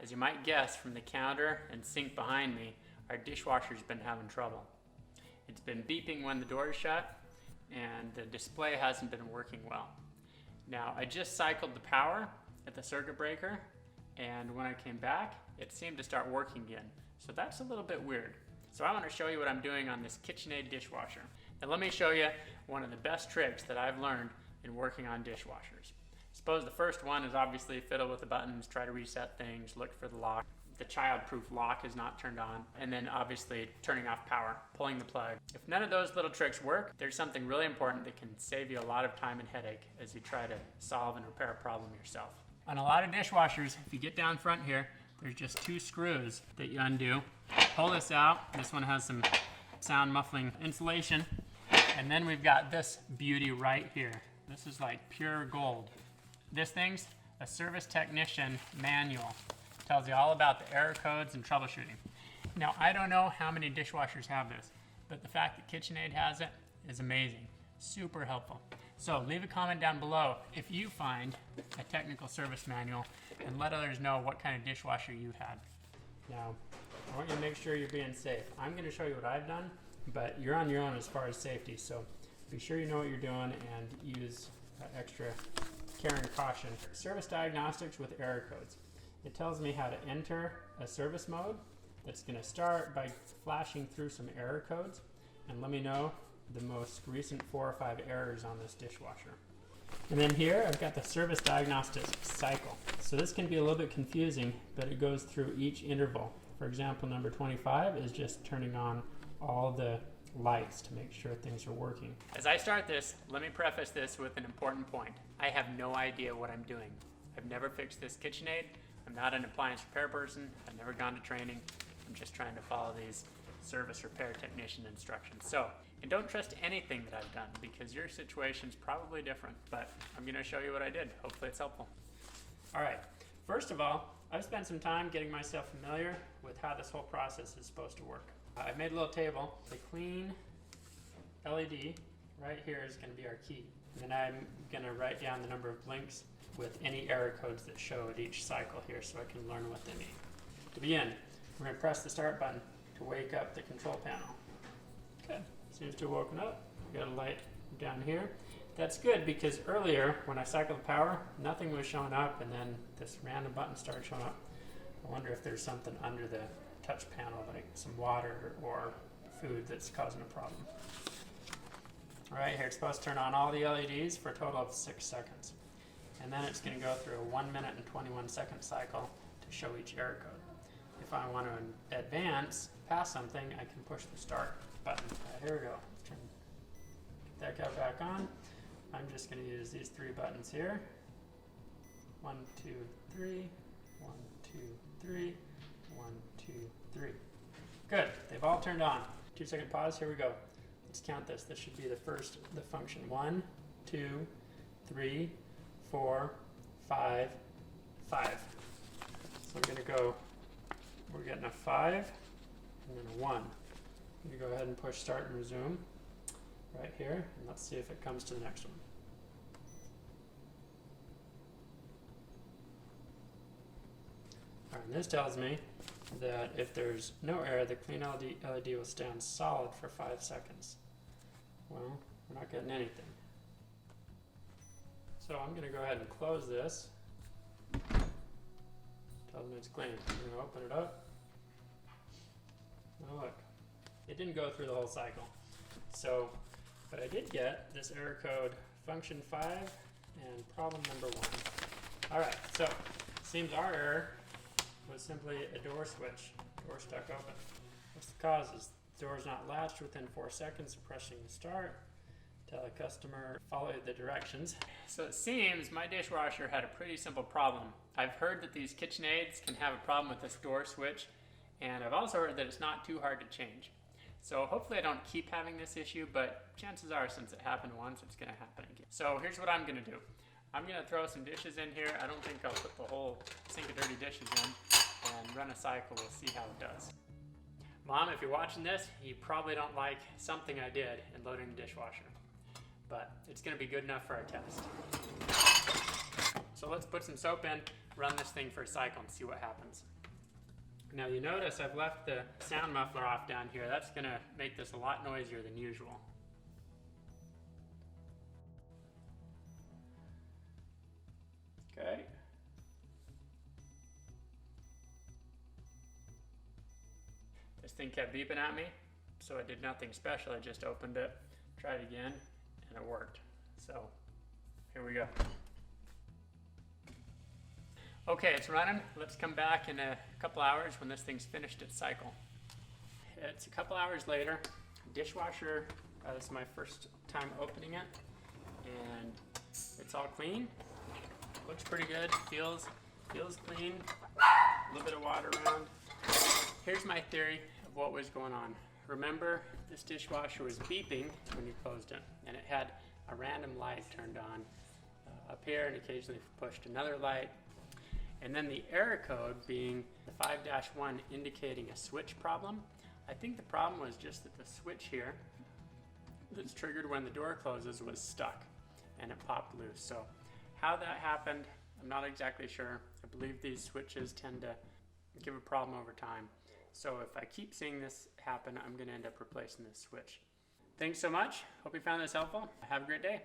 as you might guess from the counter and sink behind me, our dishwasher's been having trouble. It's been beeping when the door is shut, and the display hasn't been working well. Now, I just cycled the power at the circuit breaker, and when I came back, it seemed to start working again. So that's a little bit weird. So I want to show you what I'm doing on this Kitchenaid dishwasher. And let me show you one of the best tricks that I've learned in working on dishwashers. Suppose the first one is obviously fiddle with the buttons, try to reset things, look for the lock. The child-proof lock is not turned on, and then obviously turning off power, pulling the plug. If none of those little tricks work, there's something really important that can save you a lot of time and headache as you try to solve and repair a problem yourself. On a lot of dishwashers, if you get down front here, there's just 2 screws that you undo. Pull this out. This one has some sound muffling insulation. And then we've got this beauty right here. This is like pure gold. This thing's a service technician manual. Tells you all about the error codes and troubleshooting. Now, I don't know how many dishwashers have this, but the fact that KitchenAid has it is amazing. Super helpful. So leave a comment down below if you find a technical service manual, and let others know what kind of dishwasher you've had. Now, I want you to make sure you're being safe. I'm going to show you what I've done, but you're on your own as far as safety, so be sure you know what you're doing and use extra care and caution. Service diagnostics with error codes. It tells me how to enter a service mode that's going to start by flashing through some error codes and let me know the most recent 4 or 5 errors on this dishwasher. And then here I've got the service diagnostic cycle. So this can be a little bit confusing, but it goes through each interval. For example, number 25 is just turning on all the lights to make sure things are working. As I start this, let me preface this with an important point. I have no idea what I'm doing. I've never fixed this KitchenAid. I'm not an appliance repair person. I've never gone to training. I'm just trying to follow these service repair technician instructions. So, and don't trust anything that I've done because your situation's probably different, but I'm gonna show you what I did. Hopefully it's helpful. All right, first of all, I've spent some time getting myself familiar with how this whole process is supposed to work. I've made a little table. The clean LED right here is gonna be our key. And then I'm gonna write down the number of blinks with any error codes that show at each cycle here so I can learn what they mean. To begin, we're going to press the start button to wake up the control panel. Good. Seems to have woken up. We've got a light down here. That's good because earlier when I cycled the power, nothing was showing up and then this random button started showing up. I wonder if there's something under the touch panel like some water or food that's causing a problem. Alright, here it's supposed to turn on all the LEDs for a total of 6 seconds. And then it's going to go through a 1 minute and 21 second cycle to show each error code. If I want to advance past something, I can push the start button. Here we go. Let's get that guy back on. I'm just going to use these 3 buttons here. 1, 2, 3. 1, 2, 3. 1, 2, 3. Good. They've all turned on. 2-second pause. Here we go. Let's count this. This should be the function. 1, 2, 3, 4, 5, 5. So I'm going to go, we're getting a 5 and then a 1. I'm going to go ahead and push start and resume right here, and let's see if it comes to the next one. Alright, and this tells me that if there's no error, the clean LED will stay on solid for 5 seconds. Well, we're not getting anything. So I'm going to go ahead and close this. Tells me it's clean. I'm going to open it up. Oh look, it didn't go through the whole cycle. So, but I did get this error code function 5 and problem number 1. Alright, so seems our error was simply a door switch. Door stuck open. What's the causes? The door is not latched within 4 seconds of pressing the start. Tell the customer follow the directions. So it seems my dishwasher had a pretty simple problem. I've heard that these KitchenAids can have a problem with this door switch, and I've also heard that it's not too hard to change. So hopefully I don't keep having this issue, but chances are since it happened once, it's going to happen again. So here's what I'm going to do. I'm going to throw some dishes in here. I don't think I'll put the whole sink of dirty dishes in and run a cycle. We'll see how it does. Mom, if you're watching this, you probably don't like something I did in loading the dishwasher, but it's going to be good enough for our test. So let's put some soap in. run this thing for a cycle and see what happens. Now you notice I've left the sound muffler off down here. That's gonna make this a lot noisier than usual. Okay. This thing kept beeping at me, so I did nothing special. I just opened it, tried again, and it worked. So here we go. Okay, it's running. Let's come back in a couple hours when this thing's finished its cycle. It's a couple hours later. Dishwasher, this is my first time opening it, and it's all clean. Looks pretty good. Feels clean. A little bit of water around. Here's my theory of what was going on. Remember, this dishwasher was beeping when you closed it, and it had a random light turned on up here, and occasionally pushed another light. And then the error code being the 5-1 indicating a switch problem. I think the problem was just that the switch here that's triggered when the door closes was stuck and it popped loose. So how that happened, I'm not exactly sure. I believe these switches tend to give a problem over time. So if I keep seeing this happen, I'm going to end up replacing this switch. Thanks so much. Hope you found this helpful. Have a great day.